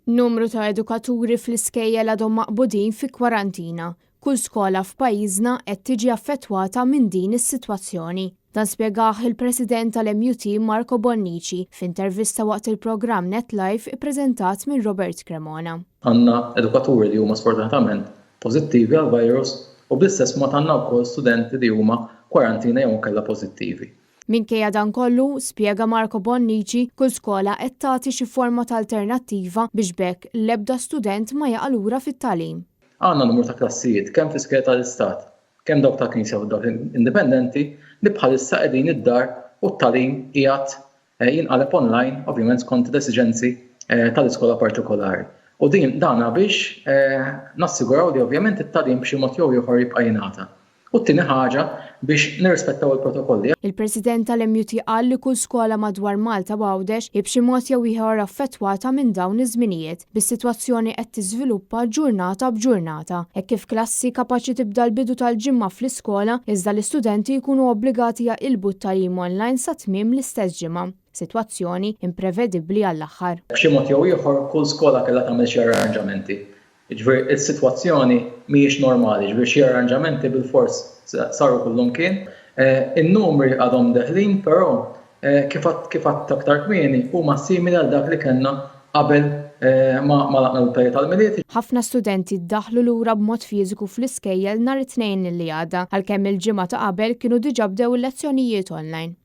Numru ta' edukaturi fl-iskejjel għadhom maqbudin fi kwarantina. Kull skola f'pajjiżna qed tiġi affettwata minn din is-sitwazzjoni. Dan spjegah il-President tal-MUT Marco Bonnici f'intervista waqt il-programm NetLife ippreżentat minn Robert Cremona. Għandna edukaturi li huma sfortunatament pożittivi għall-virus u bl-istess mod għandna wkoll studenti li huma kwarantina jew kellha pożittivi. Minkejja dan kollu, spjega Marco Bonnici, kull skola qed tagħti xi forma ta' alternattiva biex bekk l-ebda student ma jaqa' lura fit-tagħlim. Għandna numru ta' klassijiet kemm fl-iskejjel tal-Istat, kemm dawk ta' Knisja u dawk indipendenti li bħalissa qegħdin id-dar u t-tagħlim qiegħed jinqaleb online, ovvjament skont l-esiġenzi tal-iskola partikolari. U dan biex nassiguraw li ovvjament it-tagħlim b'xi mod jew ieħor jibqa' jingħata. U t-tieni ħaġa biex nirrispettaw il-protokolli. Il-President tal-MUT qal li kull skola madwar Malta b'Għawdex b'xi mod jew ieħor affettwata minn dawn iż-żminijiet bis-sitwazzjoni qed tiżviluppa ġurnata b'ġurnata. Hekk kif klassi kapaċi tibda l-bidu tal-ġimgħa fl-iskola iżda l-istudenti jkunu obbligati jaqilbu t-tagħlim online sa tmiem l-istess ġimgħa. Sitwazzjoni imprevedibbli għall-aħħar. B'xi mod jew ieħor kull skola kellha tagħmel xi arranġamenti. Ġifier is-sitwazzjoni mhijiex normali, ġifier xi arranġamenti bil-fors saru kullhom kien. In-numri għadhom deħlin, però kif għadt aktar kmieni huma simili għal dak li kellna qabel ma laqna l-perjodu tal-miliet. Ħafna studenti ddaħħlu lura b'mod fiżiku fl-iskejjel nhar it-tnejn li għadda għalkemm il-ġimgħa ta' qabel kienu diġà bdew il-lezzjonijiet online.